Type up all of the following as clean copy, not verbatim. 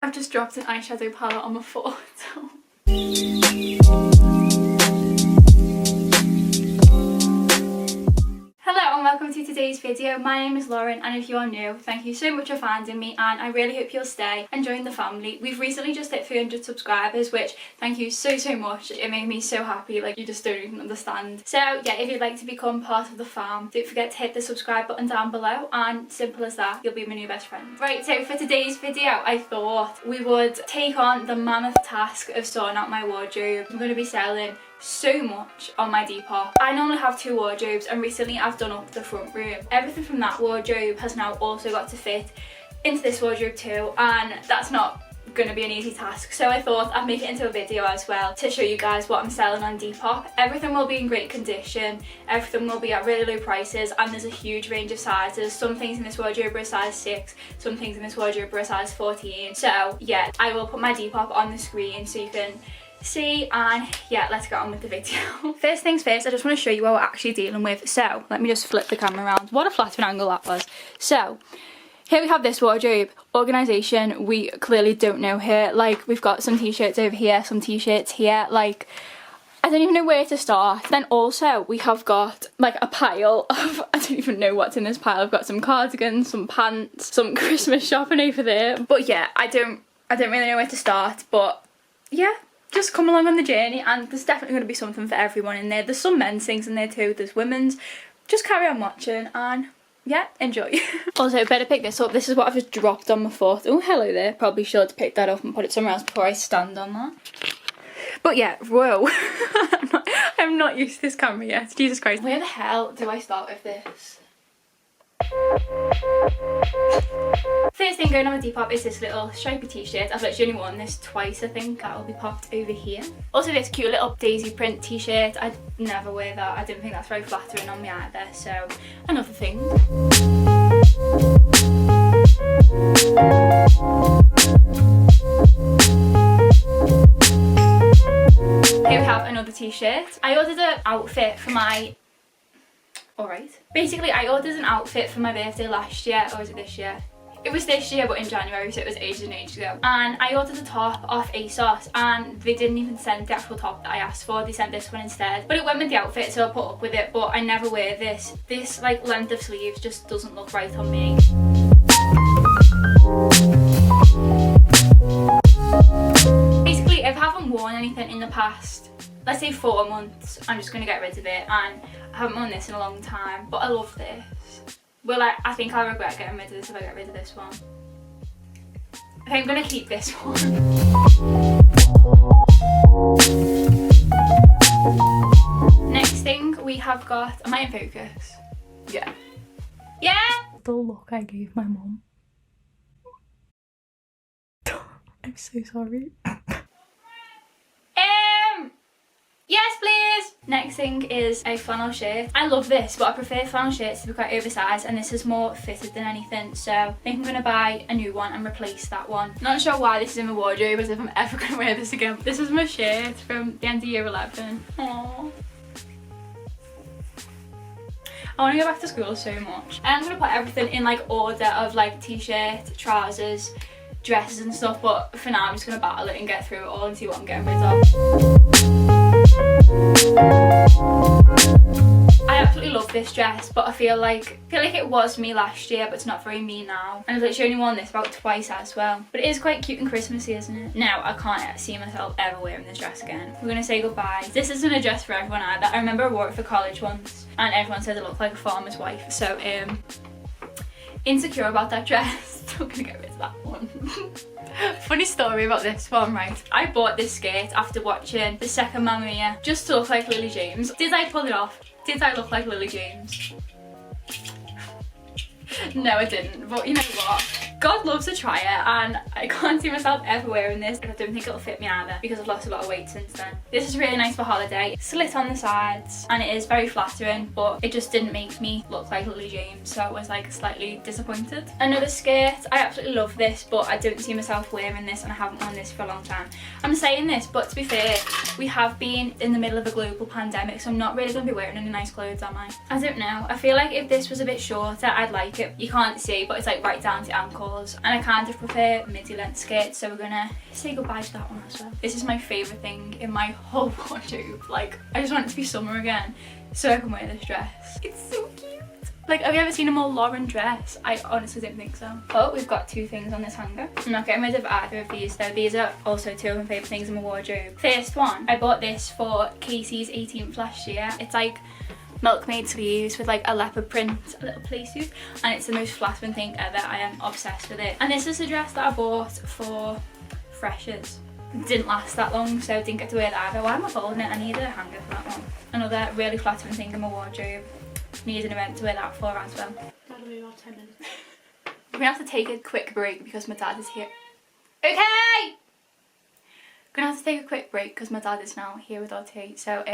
I've just dropped an eyeshadow palette on my foot. Hello and welcome to today's video. My name is Lauren, and if you are new, thank you so much for finding me, and I really hope you'll stay and join the family. We've recently just hit 300 subscribers, which thank you so much. It made me so happy, like you just don't even understand. So yeah, if you'd like to become part of the fam, don't forget to hit the subscribe button down below, and simple as that, you'll be my new best friend. Right, so for today's video, I thought we would take on the mammoth task of sorting out my wardrobe. I'm going to be selling so much on my depop. I normally have 2 wardrobes, and recently I've done up the front room. Everything from that wardrobe has now also got to fit into this wardrobe too, and that's not gonna be an easy task, so I thought I'd make it into a video as well to show you guys what I'm selling on Depop. Everything will be in great condition, everything will be at really low prices, and there's a huge range of sizes. Some things in this wardrobe are a size 6, some things in this wardrobe are a size 14. So yeah, I will put my Depop on the screen so you can see, and yeah, let's get on with the video. First things first, I just want to show you what we're actually dealing with. So let me just flip the camera around. What a flattering angle that was. So here we have this wardrobe. Organisation, we clearly don't know here. Like, we've got some t-shirts over here, some t-shirts here. Like, I don't even know where to start. Then also we have got like a pile of, I don't even know what's in this pile. I've got some cardigans, some pants, some Christmas shopping over there. But yeah, I don't really know where to start, but yeah, just come along on the journey, and there's definitely going to be something for everyone in there. There's some men's things in there too, there's women's. Just carry on watching and yeah, enjoy. Also, better pick this up. This is what I've just dropped on my foot. Oh, hello there. Probably should pick that up and put it somewhere else before I stand on that. But yeah, whoa. I'm not used to this camera yet. Jesus Christ. Where the hell do I start with this? First thing going on with Depop is this little stripy t-shirt. I've literally only worn this twice, I think. That will be popped over here. Also this cute little daisy print t-shirt. I'd never wear that. I don't think that's very flattering on me either. So another thing. Here we have another t-shirt. I ordered an outfit for my... Alright. Basically, I ordered an outfit for my birthday last year, or was it this year? It was this year, but in January, so it was ages and ages ago. And I ordered a top off ASOS, and they didn't even send the actual top that I asked for. They sent this one instead. But it went with the outfit, so I put up with it, but I never wear this. This, like, length of sleeves just doesn't look right on me. Basically, if I haven't worn anything in the past, let's say 4 months, I'm just going to get rid of it, and I haven't worn this in a long time, but I love this. Well, I think I'll regret getting rid of this if I get rid of this one. I think I'm going to keep this one. Next thing we have got, am I in focus? Yeah. Yeah! The look I gave my mum. I'm so sorry. Yes, please! Next thing is a flannel shirt. I love this, but I prefer flannel shirts to be quite oversized, and this is more fitted than anything, so I think I'm going to buy a new one and replace that one. Not sure why this is in my wardrobe, as if I'm ever going to wear this again. This is my shirt from the end of year 11. Aww. I want to go back to school so much. And I'm going to put everything in like order of like t-shirt, trousers, dresses and stuff, but for now I'm just going to battle it and get through it all and see what I'm getting rid of. I absolutely love this dress, but I feel like it was me last year, but it's not very me now. And I've literally only worn this about twice as well. But it is quite cute and Christmassy, isn't it? Now I can't see myself ever wearing this dress again. We're gonna say goodbye. This isn't a dress for everyone either. I remember I wore it for college once, and everyone said it looked like a farmer's wife. So insecure about that dress. I'm gonna get rid of that one. Funny story about this one, right? I bought this skirt after watching the second Mamma Mia just to look like Lily James. Did I pull it off? Did I look like Lily James? No, I didn't, but you know what? God loves a trier, and I can't see myself ever wearing this, and I don't think it'll fit me either because I've lost a lot of weight since then. This is really nice for holiday. Slit on the sides, and it is very flattering, but it just didn't make me look like Lily James, so I was like slightly disappointed. Another skirt. I absolutely love this, but I don't see myself wearing this, and I haven't worn this for a long time. I'm saying this, but to be fair, we have been in the middle of a global pandemic, so I'm not really going to be wearing any nice clothes, am I? I don't know. I feel like if this was a bit shorter, I'd like it. You can't see, but it's like right down to ankle. overalls, and I kind of prefer midi length skirts, so we're gonna say goodbye to that one as well. This is my favourite thing in my whole wardrobe. Like, I just want it to be summer again so I can wear this dress. It's so cute. Like, have you ever seen a more Lauren dress? I honestly don't think so. Oh, we've got two things on this hanger. I'm not getting rid of either of these though. These are also two of my favourite things in my wardrobe. First one, I bought this for Casey's 18th last year. It's like milkmaid sleeves with like a leopard print, a little play suit, and it's the most flattering thing ever. I am obsessed with it. And this is a dress that I bought for freshers. It didn't last that long, so I didn't get to wear it either. Why am I folding it? I need a hanger for that one. Another really flattering thing in my wardrobe. Need an event to wear that for as well. That'll be about 10 minutes. We're gonna have to take a quick break because my dad is here. Okay! Gonna have to take a quick break because my dad is now here with our tea. So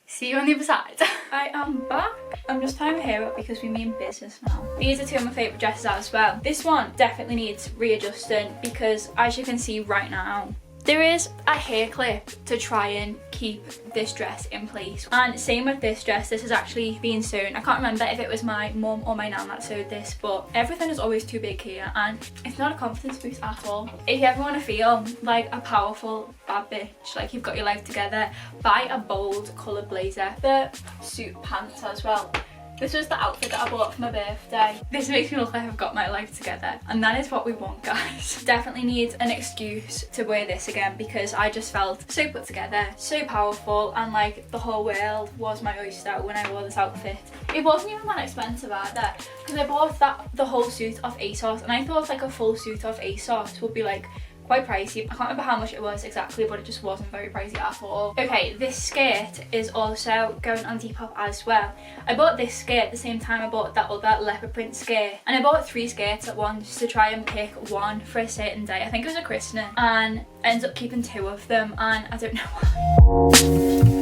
see you on the other side. I am back. I'm just tying my hair up because we mean business now. These are two of my favourite dresses as well. This one definitely needs readjusting because, as you can see right now, there is a hair clip to try and keep this dress in place. And same with this dress, this is actually being sewn. I can't remember if it was my mum or my nan that sewed this, but everything is always too big here and it's not a confidence boost at all. If you ever want to feel like a powerful bad bitch, like you've got your life together, buy a bold coloured blazer. The suit pants as well. This was the outfit that I bought for my birthday. This makes me look like I've got my life together, and that is what we want, guys. Definitely need an excuse to wear this again because I just felt so put together, so powerful, and like the whole world was my oyster when I wore this outfit. It wasn't even that expensive either because I bought the whole suit off ASOS, and I thought like a full suit off ASOS would be like quite pricey. I can't remember how much it was exactly, but it just wasn't very pricey at all. Okay, this skirt is also going on Depop as well. I bought this skirt at the same time I bought that other leopard print skirt, and I bought 3 skirts at once to try and pick one for a certain day. I think it was a christening, and I ended up keeping 2 of them, and I don't know why.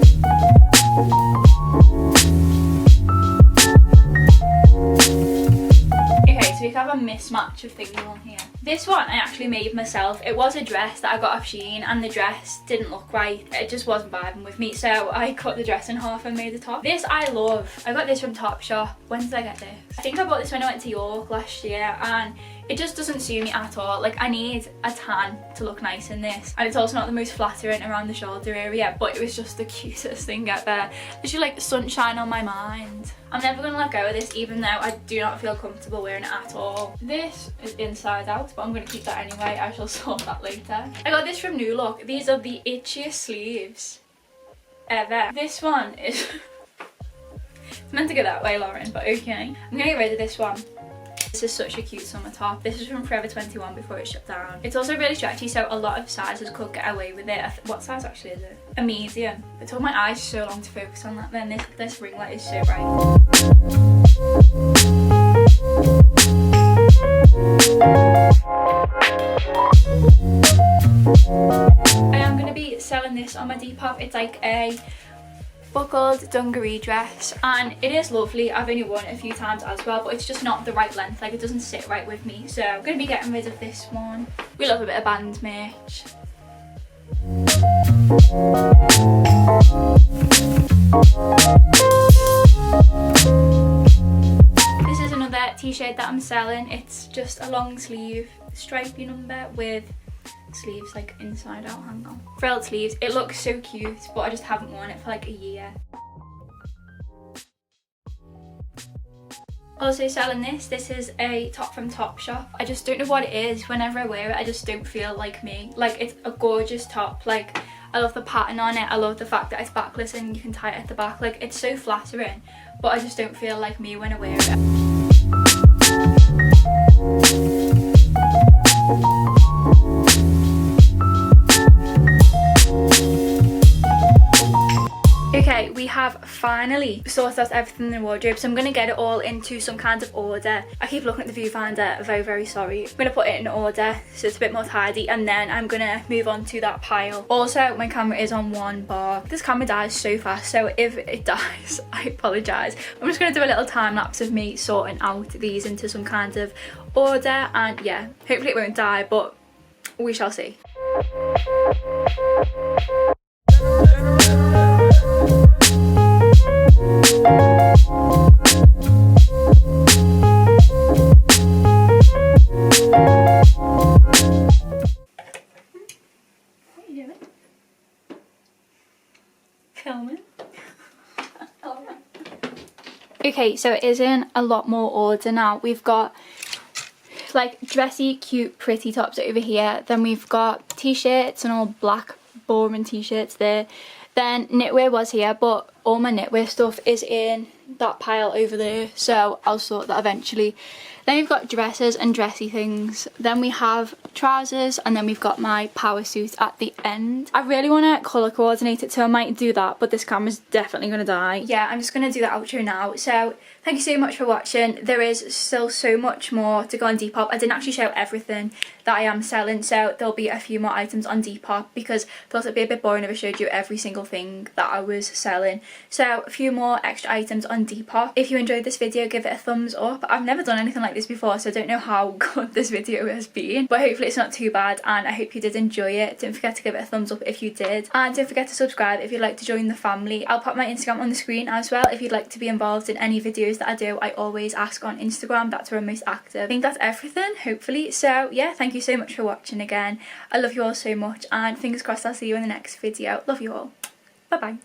So we have a mismatch of things on here. This one I actually made myself. It was a dress that I got off Shein and the dress didn't look right. It just wasn't vibing with me, so I cut the dress in half and made the top. This I love. I got this from Topshop. When did I get this? I think I bought this when I went to York last year, and it just doesn't suit me at all. Like, I need a tan to look nice in this, and it's also not the most flattering around the shoulder area, but it was just the cutest thing ever. Literally like sunshine on my mind. I'm never gonna let go of this, even though I do not feel comfortable wearing it at all. This is inside out, but I'm gonna keep that anyway. I shall sort that later. I got this from New Look. These are the itchiest sleeves ever. This one is it's meant to go that way, Lauren, but okay. I'm gonna get rid of this one. This is such a cute summer top. This is from Forever 21 before it shut down. It's also really stretchy, so a lot of sizes could get away with it. What size actually is it? A medium. It took my eyes so long to focus on that then. This ring light is so bright. I am going to be selling this on my Depop. It's like a buckled dungaree dress, and it is lovely. I've only worn it a few times as well, but it's just not the right length. Like, it doesn't sit right with me, so I'm going to be getting rid of this one. We love a bit of band merch. This is another t-shirt that I'm selling. It's just a long sleeve stripy number with sleeves like inside out, hang on. Frilled sleeves. It looks so cute, but I just haven't worn it for like a year. Also selling this. This is a top from Topshop. I just don't know what it is. Whenever I wear it, I just don't feel like me. Like, it's a gorgeous top. Like, I love the pattern on it. I love the fact that it's backless and you can tie it at the back. Like, it's so flattering, but I just don't feel like me when I wear it. Okay, we have finally sorted out everything in the wardrobe, so I'm going to get it all into some kind of order. I keep looking at the viewfinder, very, very sorry. I'm going to put it in order so it's a bit more tidy, and then I'm going to move on to that pile. Also, my camera is on 1 bar. This camera dies so fast, so if it dies, I apologise. I'm just going to do a little time lapse of me sorting out these into some kind of order, and yeah, hopefully it won't die, but we shall see. Okay, so it is in a lot more order now. We've got like dressy, cute, pretty tops over here. Then we've got t-shirts and all black, boring t-shirts there. Then knitwear was here, but all my knitwear stuff is in that pile over there, so I'll sort that eventually. Then we've got dresses and dressy things. Then we have trousers, and then we've got my power suit at the end. I really want to colour coordinate it, so I might do that, but this camera's definitely going to die. Yeah, I'm just going to do the outro now. So thank you so much for watching. There is still so much more to go on Depop. I didn't actually show everything that I am selling, so there'll be a few more items on Depop because I thought it'd be a bit boring if I showed you every single thing that I was selling. So a few more extra items on Depop. If you enjoyed this video, give it a thumbs up. I've never done anything like this before, so I don't know how good this video has been, but hopefully it's not too bad, and I hope you did enjoy it. Don't forget to give it a thumbs up if you did, and don't forget to subscribe if you'd like to join the family. I'll pop my Instagram on the screen as well if you'd like to be involved in any videos that I do. I always ask on Instagram, that's where I'm most active. I think that's everything, hopefully. So yeah, thank you so much for watching again. I love you all so much, and fingers crossed I'll see you in the next video. Love you all. Bye bye.